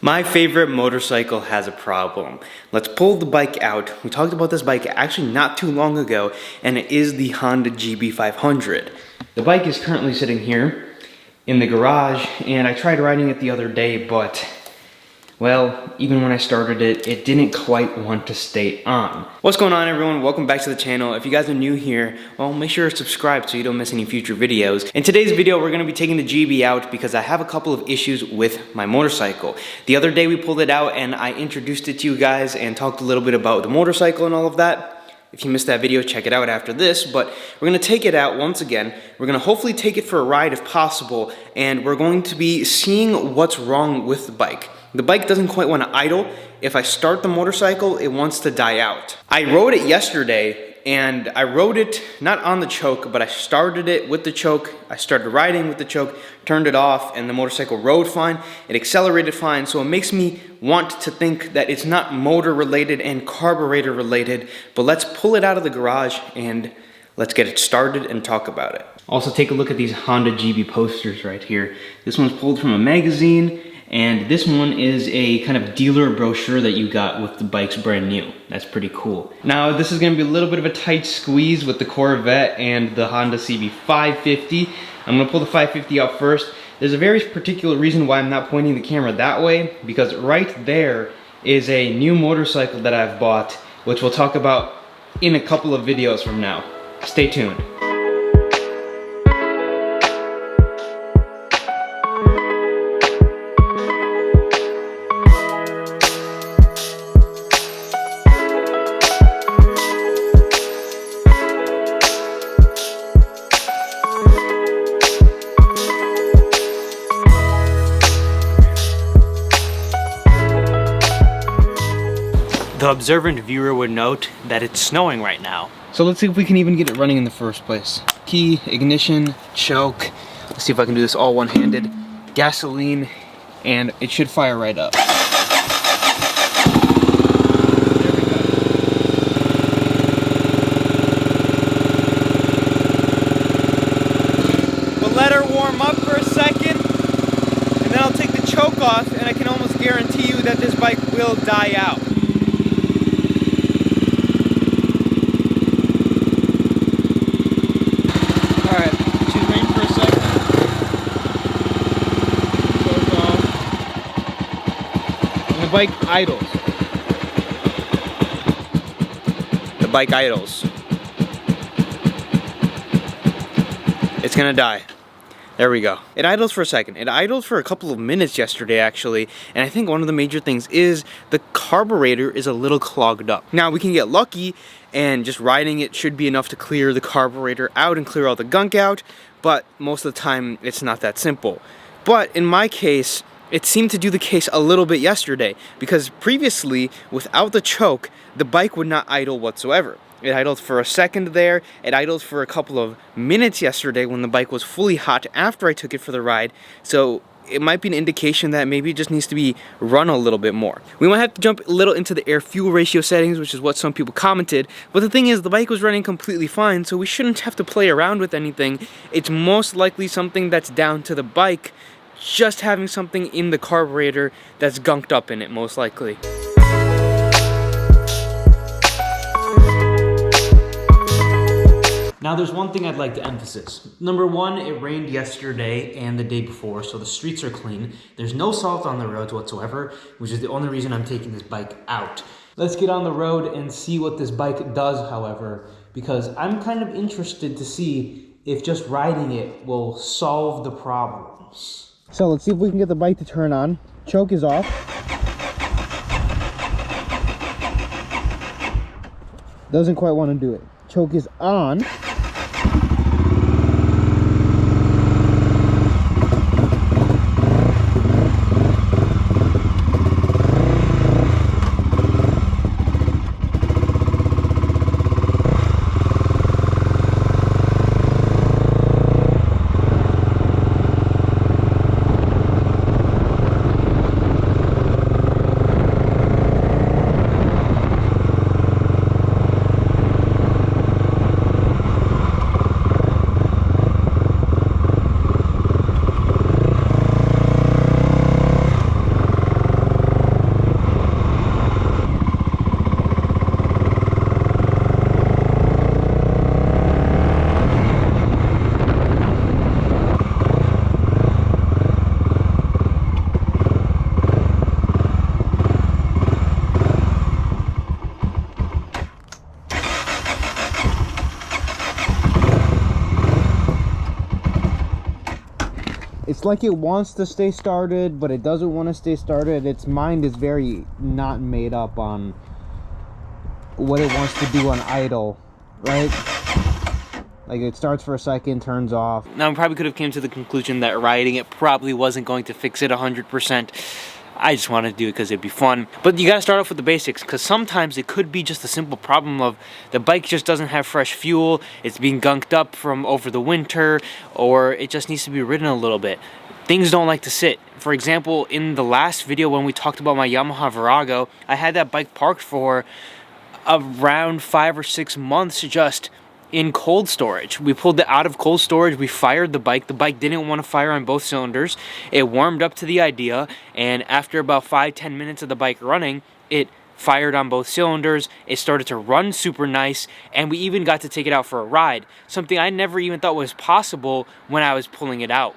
My favorite motorcycle has a problem. Let's pull the bike out. We talked about this bike actually not too long ago, and it is the Honda Gb500. The bike is currently sitting here in the garage, and I tried riding it the other day, but well, even when I started it, it didn't quite want to stay on. What's going on, everyone? Welcome back to the channel. If you guys are new here, well, make sure to subscribe so you don't miss any future videos. In today's video, we're gonna be taking the GB out because I have a couple of issues with my motorcycle. The other day we pulled it out and I introduced it to you guys and talked a little bit about the motorcycle and all of that. If you missed that video, check it out after this, but we're gonna take it out once again. We're gonna hopefully take it for a ride if possible, and we're going to be seeing what's wrong with the bike. The bike doesn't quite want to idle. If I start the motorcycle, it wants to die out. I rode it yesterday, and I rode it not on the choke, but I started it with the choke. I started riding with the choke, turned it off, and the motorcycle rode fine. It accelerated fine, so it makes me want to think that it's not motor related and carburetor related, but let's pull it out of the garage and let's get it started and talk about it. Also, take a look at these Honda GB posters right here. This one's pulled from a magazine, and this one is a kind of dealer brochure that you got with the bikes brand new. That's pretty cool. Now, this is gonna be a little bit of a tight squeeze with the Corvette and the Honda CB550. I'm gonna pull the 550 out first. There's a very particular reason why I'm not pointing the camera that way, because right there is a new motorcycle that I've bought, which we'll talk about in a couple of videos from now. Stay tuned. The observant viewer would note that it's snowing right now. So let's see if we can even get it running in the first place. Key, ignition, choke. Let's see if I can do this all one-handed. Gasoline, and it should fire right up. There we go. We'll let her warm up for a second, and then I'll take the choke off, and I can almost guarantee you that this bike will die out. The bike idles. The bike idles. It's gonna die. There we go. It idles for a second. It idled for a couple of minutes yesterday, actually, and I think one of the major things is the carburetor is a little clogged up. Now, we can get lucky, and just riding it should be enough to clear the carburetor out and clear all the gunk out, but most of the time, it's not that simple. But in my case, it seemed to do the case a little bit yesterday, because previously, without the choke, the bike would not idle whatsoever. It idled for a second there, it idled for a couple of minutes yesterday when the bike was fully hot after I took it for the ride, so it might be an indication that maybe it just needs to be run a little bit more. We might have to jump a little into the air-fuel ratio settings, which is what some people commented, but the thing is, the bike was running completely fine, so we shouldn't have to play around with anything. It's most likely something that's down to the bike just having something in the carburetor that's gunked up in it, most likely. Now, there's one thing I'd like to emphasize. Number one, it rained yesterday and the day before, so the streets are clean. There's no salt on the roads whatsoever, which is the only reason I'm taking this bike out. Let's get on the road and see what this bike does, however, because I'm kind of interested to see if just riding it will solve the problems. So let's see if we can get the bike to turn on. Choke is off. Doesn't quite want to do it. Choke is on. it's like it wants to stay started, but it doesn't want to stay started. Its mind is very not made up on what it wants to do on idle, right? Like, it starts for a second, turns off. Now, I probably could have came to the conclusion that riding it probably wasn't going to fix it 100%. I just wanted to do it because it'd be fun. But you gotta start off with the basics, because sometimes it could be just a simple problem of the bike just doesn't have fresh fuel, it's being gunked up from over the winter, or it just needs to be ridden a little bit. Things don't like to sit. For example, in the last video when we talked about my Yamaha Virago, I had that bike parked for around 5 or 6 months just in cold storage. We pulled it out of cold storage, we fired the bike didn't want to fire on both cylinders, it warmed up to the idea, and after about 5-10 minutes of the bike running, it fired on both cylinders, it started to run super nice, and we even got to take it out for a ride, something I never even thought was possible when I was pulling it out.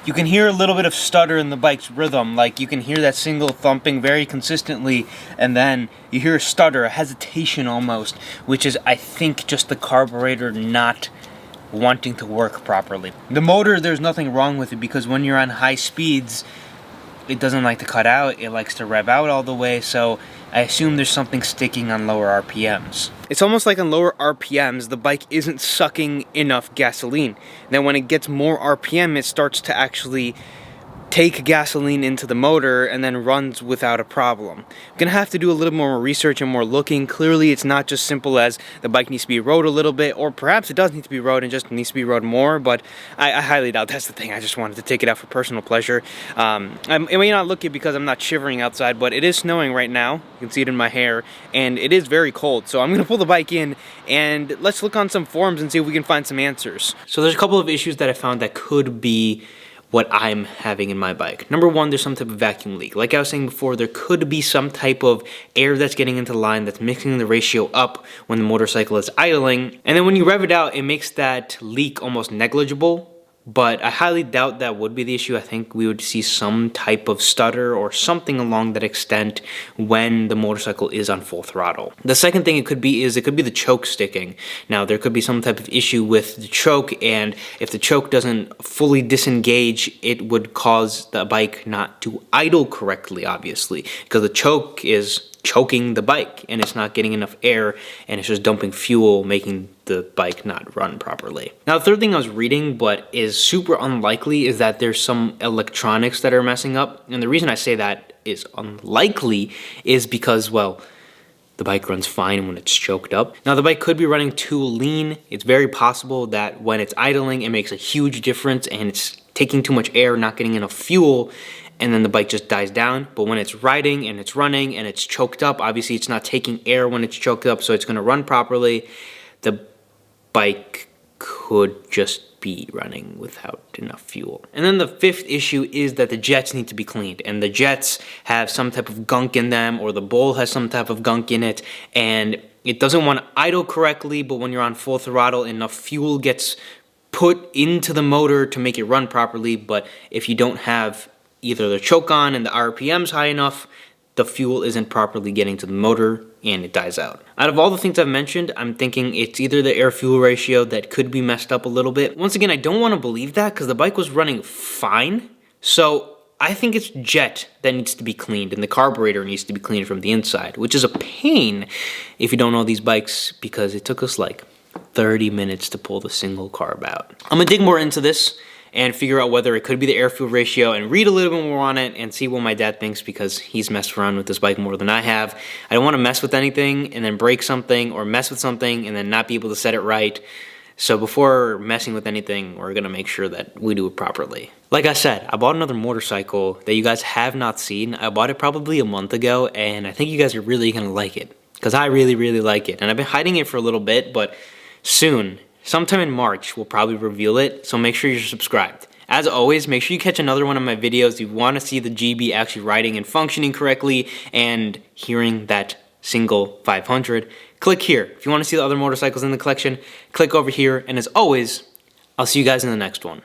You can hear a little bit of stutter in the bike's rhythm, like you can hear that single thumping very consistently, and then you hear a stutter, a hesitation almost, which is, I think, just the carburetor not wanting to work properly. The motor, there's nothing wrong with it, because when you're on high speeds, it doesn't like to cut out, it likes to rev out all the way, so I assume there's something sticking on lower RPMs. It's almost like on lower RPMs, the bike isn't sucking enough gasoline. Then when it gets more RPM, it starts to actually take gasoline into the motor and then runs without a problem. I'm gonna have to do a little more research and more looking. Clearly it's not just simple as the bike needs to be rode a little bit, or perhaps it does need to be rode and just needs to be rode more, but I highly doubt that's the thing. I just wanted to take it out for personal pleasure. It may not look it because I'm not shivering outside, but it is snowing right now. You can see it in my hair, and it is very cold. So I'm gonna pull the bike in and let's look on some forums and see if we can find some answers. So there's a couple of issues that I found that could be what I'm having in my bike. Number one, there's some type of vacuum leak. Like I was saying before, there could be some type of air that's getting into the line that's mixing the ratio up when the motorcycle is idling. And then when you rev it out, it makes that leak almost negligible. But I highly doubt that would be the issue. I think we would see some type of stutter or something along that extent when the motorcycle is on full throttle. The second thing it could be the choke sticking. Now, there could be some type of issue with the choke, and if the choke doesn't fully disengage, it would cause the bike not to idle correctly, obviously, because the choke is choking the bike and it's not getting enough air and it's just dumping fuel, making the bike not run properly. Now, the third thing I was reading, but is super unlikely, is that there's some electronics that are messing up. And the reason I say that is unlikely is because, well, the bike runs fine when it's choked up. Now, the bike could be running too lean. It's very possible that when it's idling, it makes a huge difference and it's taking too much air, not getting enough fuel, and then the bike just dies down. But when it's riding and it's running and it's choked up, obviously it's not taking air when it's choked up, so it's gonna run properly. The bike could just be running without enough fuel. And then the fifth issue is that the jets need to be cleaned, and the jets have some type of gunk in them, or the bowl has some type of gunk in it, and it doesn't want to idle correctly, but when you're on full throttle, enough fuel gets put into the motor to make it run properly. But if you don't have either the choke on and the RPM's high enough, the fuel isn't properly getting to the motor and it dies out. Out of all the things I've mentioned, I'm thinking it's either the air-fuel ratio that could be messed up a little bit. Once again, I don't want to believe that because the bike was running fine. So I think it's jet that needs to be cleaned and the carburetor needs to be cleaned from the inside, which is a pain if you don't know these bikes, because it took us like 30 minutes to pull the single carb out. I'm gonna dig more into this and figure out whether it could be the air-fuel ratio and read a little bit more on it and see what my dad thinks, because he's messed around with this bike more than I have. I don't want to mess with anything and then break something, or mess with something and then not be able to set it right. So before messing with anything, we're gonna make sure that we do it properly. Like I said, I bought another motorcycle that you guys have not seen. I bought it probably a month ago, and I think you guys are really gonna like it, because I really, really like it. And I've been hiding it for a little bit, but soon, sometime in March, we'll probably reveal it, so make sure you're subscribed. As always, make sure you catch another one of my videos if you want to see the GB actually riding and functioning correctly and hearing that single 500. Click here. If you want to see the other motorcycles in the collection, click over here. And as always, I'll see you guys in the next one.